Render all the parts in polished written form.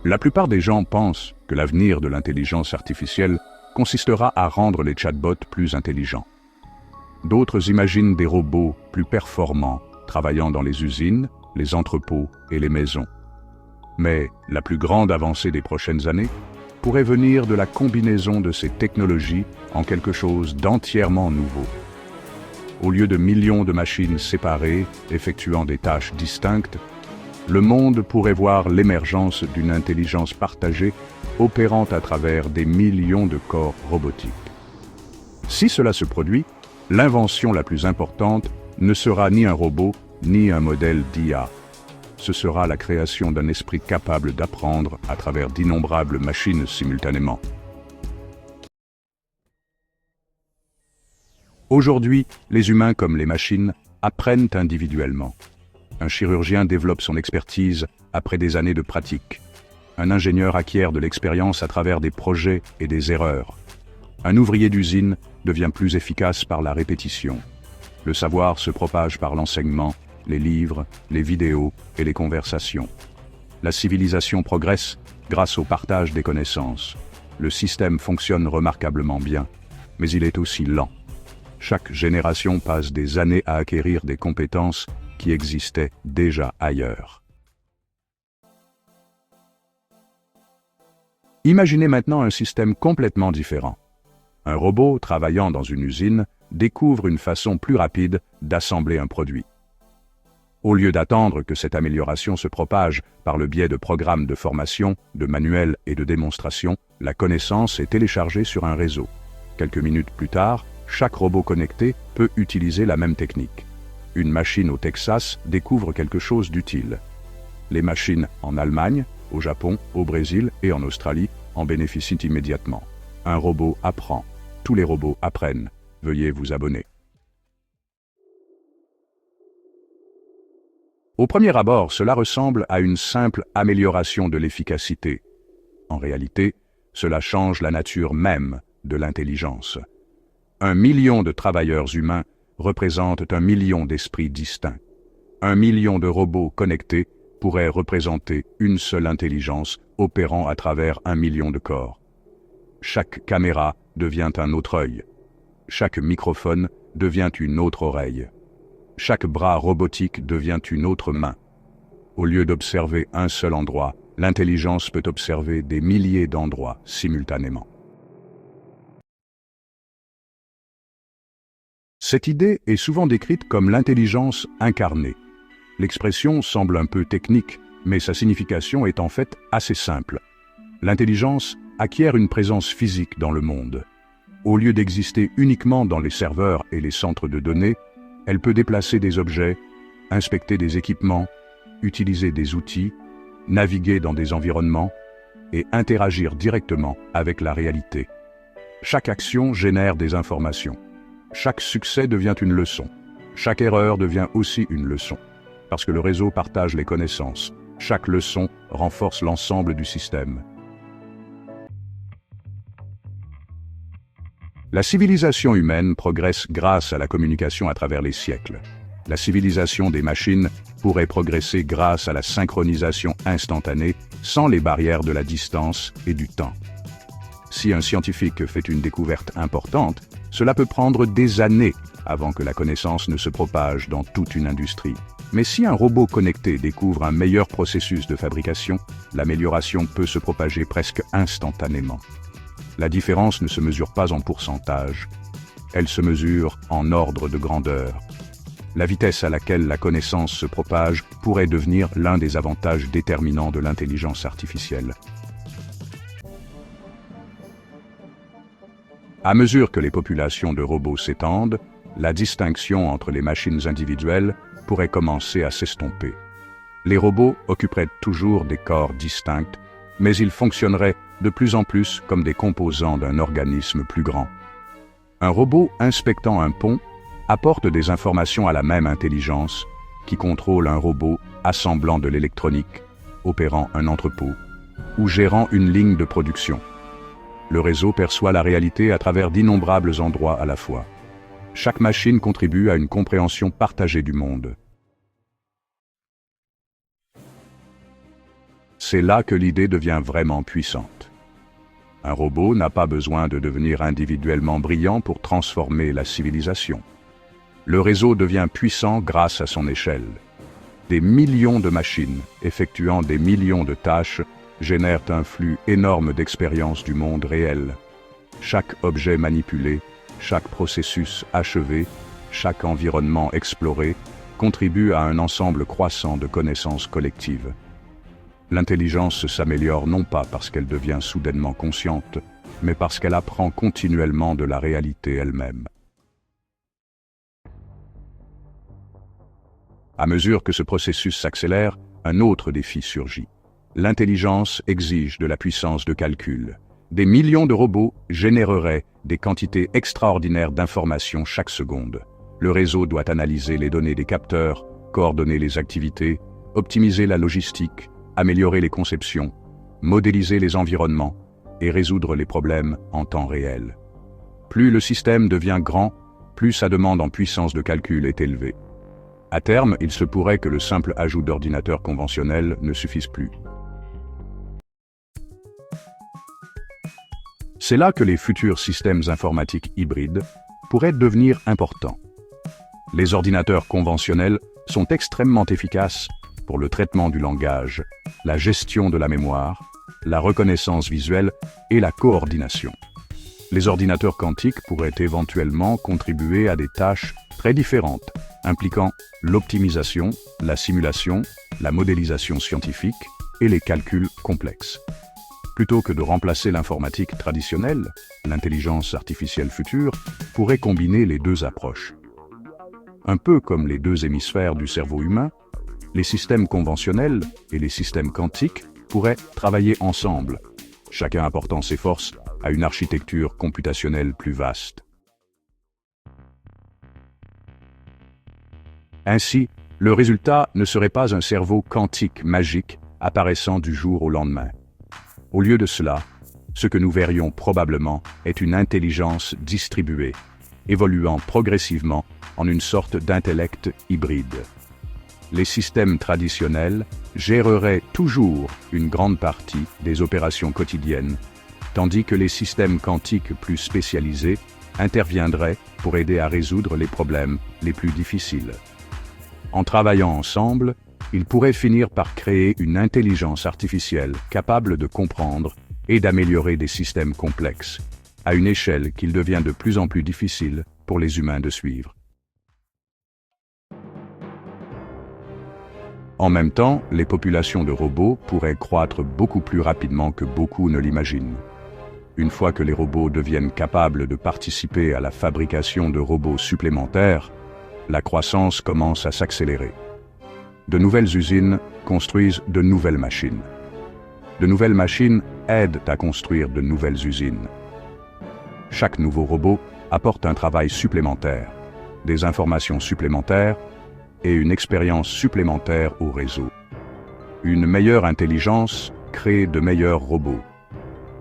La plupart des gens pensent que l'avenir de l'intelligence artificielle consistera à rendre les chatbots plus intelligents. D'autres imaginent des robots plus performants, travaillant dans les usines, les entrepôts et les maisons. Mais la plus grande avancée des prochaines années pourrait venir de la combinaison de ces technologies en quelque chose d'entièrement nouveau. Au lieu de millions de machines séparées, effectuant des tâches distinctes, le monde pourrait voir l'émergence d'une intelligence partagée opérant à travers des millions de corps robotiques. Si cela se produit, l'invention la plus importante ne sera ni un robot, ni un modèle d'IA. Ce sera la création d'un esprit capable d'apprendre à travers d'innombrables machines simultanément. Aujourd'hui, les humains comme les machines apprennent individuellement. Un chirurgien développe son expertise après des années de pratique. Un ingénieur acquiert de l'expérience à travers des projets et des erreurs. Un ouvrier d'usine devient plus efficace par la répétition. Le savoir se propage par l'enseignement, les livres, les vidéos et les conversations. La civilisation progresse grâce au partage des connaissances. Le système fonctionne remarquablement bien, mais il est aussi lent. Chaque génération passe des années à acquérir des compétences qui existaient déjà ailleurs. Imaginez maintenant un système complètement différent. Un robot travaillant dans une usine découvre une façon plus rapide d'assembler un produit. Au lieu d'attendre que cette amélioration se propage par le biais de programmes de formation, de manuels et de démonstrations, la connaissance est téléchargée sur un réseau. Quelques minutes plus tard, chaque robot connecté peut utiliser la même technique. Une machine au Texas découvre quelque chose d'utile. Les machines en Allemagne, au Japon, au Brésil et en Australie en bénéficient immédiatement. Un robot apprend. Tous les robots apprennent. Veuillez vous abonner. Au premier abord, cela ressemble à une simple amélioration de l'efficacité. En réalité, cela change la nature même de l'intelligence. 1 million de travailleurs humains représentent 1 million d'esprits distincts. 1 million de robots connectés pourraient représenter une seule intelligence opérant à travers 1 million de corps. Chaque caméra devient un autre œil. Chaque microphone devient une autre oreille. Chaque bras robotique devient une autre main. Au lieu d'observer un seul endroit, l'intelligence peut observer des milliers d'endroits simultanément. Cette idée est souvent décrite comme l'intelligence incarnée. L'expression semble un peu technique, mais sa signification est en fait assez simple. L'intelligence acquiert une présence physique dans le monde. Au lieu d'exister uniquement dans les serveurs et les centres de données, elle peut déplacer des objets, inspecter des équipements, utiliser des outils, naviguer dans des environnements et interagir directement avec la réalité. Chaque action génère des informations. Chaque succès devient une leçon. Chaque erreur devient aussi une leçon. Parce que le réseau partage les connaissances. Chaque leçon renforce l'ensemble du système. La civilisation humaine progresse grâce à la communication à travers les siècles. La civilisation des machines pourrait progresser grâce à la synchronisation instantanée sans les barrières de la distance et du temps. Si un scientifique fait une découverte importante, cela peut prendre des années avant que la connaissance ne se propage dans toute une industrie. Mais si un robot connecté découvre un meilleur processus de fabrication, l'amélioration peut se propager presque instantanément. La différence ne se mesure pas en pourcentage, elle se mesure en ordre de grandeur. La vitesse à laquelle la connaissance se propage pourrait devenir l'un des avantages déterminants de l'intelligence artificielle. À mesure que les populations de robots s'étendent, la distinction entre les machines individuelles pourrait commencer à s'estomper. Les robots occuperaient toujours des corps distincts, mais ils fonctionneraient de plus en plus comme des composants d'un organisme plus grand. Un robot inspectant un pont apporte des informations à la même intelligence qui contrôle un robot assemblant de l'électronique, opérant un entrepôt ou gérant une ligne de production. Le réseau perçoit la réalité à travers d'innombrables endroits à la fois. Chaque machine contribue à une compréhension partagée du monde. C'est là que l'idée devient vraiment puissante. Un robot n'a pas besoin de devenir individuellement brillant pour transformer la civilisation. Le réseau devient puissant grâce à son échelle. Des millions de machines, effectuant des millions de tâches, génèrent un flux énorme d'expériences du monde réel. Chaque objet manipulé, chaque processus achevé, chaque environnement exploré, contribue à un ensemble croissant de connaissances collectives. L'intelligence s'améliore non pas parce qu'elle devient soudainement consciente, mais parce qu'elle apprend continuellement de la réalité elle-même. À mesure que ce processus s'accélère, un autre défi surgit. L'intelligence exige de la puissance de calcul. Des millions de robots généreraient des quantités extraordinaires d'informations chaque seconde. Le réseau doit analyser les données des capteurs, coordonner les activités, optimiser la logistique, améliorer les conceptions, modéliser les environnements et résoudre les problèmes en temps réel. Plus le système devient grand, plus sa demande en puissance de calcul est élevée. À terme, il se pourrait que le simple ajout d'ordinateurs conventionnels ne suffise plus. C'est là que les futurs systèmes informatiques hybrides pourraient devenir importants. Les ordinateurs conventionnels sont extrêmement efficaces pour le traitement du langage, la gestion de la mémoire, la reconnaissance visuelle et la coordination. Les ordinateurs quantiques pourraient éventuellement contribuer à des tâches très différentes, impliquant l'optimisation, la simulation, la modélisation scientifique et les calculs complexes. Plutôt que de remplacer l'informatique traditionnelle, l'intelligence artificielle future pourrait combiner les deux approches. Un peu comme les deux hémisphères du cerveau humain, les systèmes conventionnels et les systèmes quantiques pourraient travailler ensemble, chacun apportant ses forces à une architecture computationnelle plus vaste. Ainsi, le résultat ne serait pas un cerveau quantique magique apparaissant du jour au lendemain. Au lieu de cela, ce que nous verrions probablement est une intelligence distribuée, évoluant progressivement en une sorte d'intellect hybride. Les systèmes traditionnels géreraient toujours une grande partie des opérations quotidiennes, tandis que les systèmes quantiques plus spécialisés interviendraient pour aider à résoudre les problèmes les plus difficiles. En travaillant ensemble, ils pourraient finir par créer une intelligence artificielle capable de comprendre et d'améliorer des systèmes complexes, à une échelle qu'il devient de plus en plus difficile pour les humains de suivre. En même temps, les populations de robots pourraient croître beaucoup plus rapidement que beaucoup ne l'imaginent. Une fois que les robots deviennent capables de participer à la fabrication de robots supplémentaires, la croissance commence à s'accélérer. De nouvelles usines construisent de nouvelles machines. De nouvelles machines aident à construire de nouvelles usines. Chaque nouveau robot apporte un travail supplémentaire, des informations supplémentaires et une expérience supplémentaire au réseau. Une meilleure intelligence crée de meilleurs robots.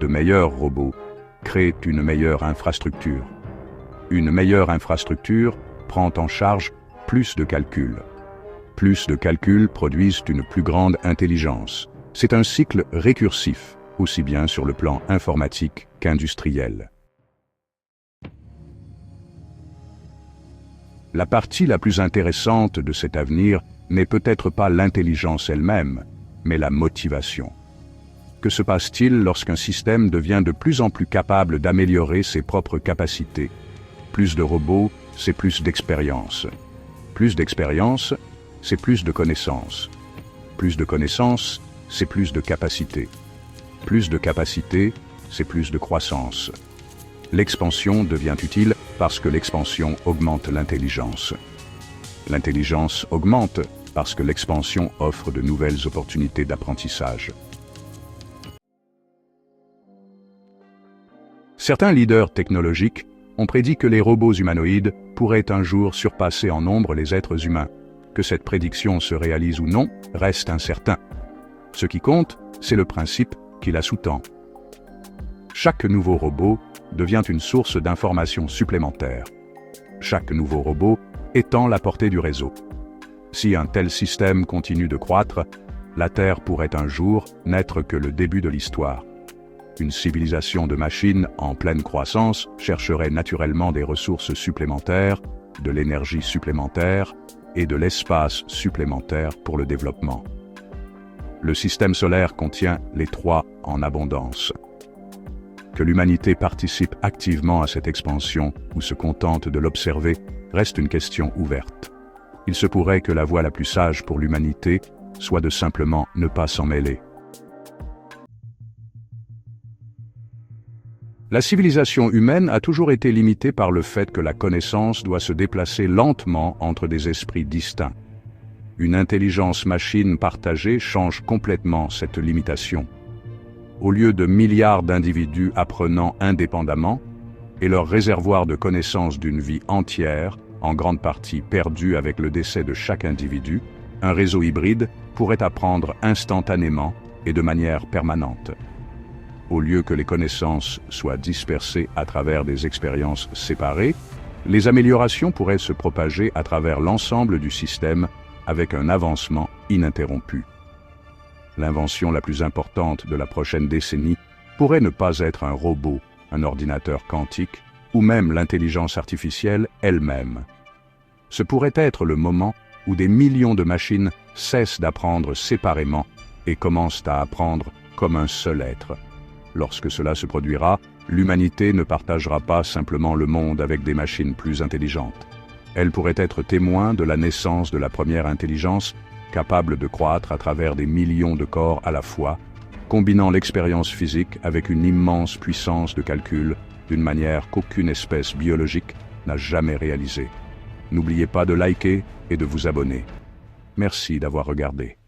De meilleurs robots créent une meilleure infrastructure. Une meilleure infrastructure prend en charge plus de calculs. Plus de calculs produisent une plus grande intelligence. C'est un cycle récursif, aussi bien sur le plan informatique qu'industriel. La partie la plus intéressante de cet avenir n'est peut-être pas l'intelligence elle-même, mais la motivation. Que se passe-t-il lorsqu'un système devient de plus en plus capable d'améliorer ses propres capacités? Plus de robots, c'est plus d'expérience. Plus d'expérience, c'est plus de connaissances. Plus de connaissances, c'est plus de capacité. Plus de capacité, c'est plus de croissance. L'expansion devient utile parce que l'expansion augmente l'intelligence. L'intelligence augmente parce que l'expansion offre de nouvelles opportunités d'apprentissage. Certains leaders technologiques ont prédit que les robots humanoïdes pourraient un jour surpasser en nombre les êtres humains. Que cette prédiction se réalise ou non reste incertain. Ce qui compte, c'est le principe qui la sous-tend. Chaque nouveau robot devient une source d'informations supplémentaires. Chaque nouveau robot étend la portée du réseau. Si un tel système continue de croître, la Terre pourrait un jour n'être que le début de l'histoire. Une civilisation de machines en pleine croissance chercherait naturellement des ressources supplémentaires, de l'énergie supplémentaire et de l'espace supplémentaire pour le développement. Le système solaire contient les trois en abondance. Que l'humanité participe activement à cette expansion ou se contente de l'observer reste une question ouverte. Il se pourrait que la voie la plus sage pour l'humanité soit de simplement ne pas s'en mêler. La civilisation humaine a toujours été limitée par le fait que la connaissance doit se déplacer lentement entre des esprits distincts. Une intelligence machine partagée change complètement cette limitation. Au lieu de milliards d'individus apprenant indépendamment, et leur réservoir de connaissances d'une vie entière, en grande partie perdu avec le décès de chaque individu, un réseau hybride pourrait apprendre instantanément et de manière permanente. Au lieu que les connaissances soient dispersées à travers des expériences séparées, les améliorations pourraient se propager à travers l'ensemble du système avec un avancement ininterrompu. L'invention la plus importante de la prochaine décennie pourrait ne pas être un robot, un ordinateur quantique, ou même l'intelligence artificielle elle-même. Ce pourrait être le moment où des millions de machines cessent d'apprendre séparément et commencent à apprendre comme un seul être. Lorsque cela se produira, l'humanité ne partagera pas simplement le monde avec des machines plus intelligentes. Elle pourrait être témoin de la naissance de la première intelligence, capable de croître à travers des millions de corps à la fois, combinant l'expérience physique avec une immense puissance de calcul d'une manière qu'aucune espèce biologique n'a jamais réalisée. N'oubliez pas de liker et de vous abonner. Merci d'avoir regardé.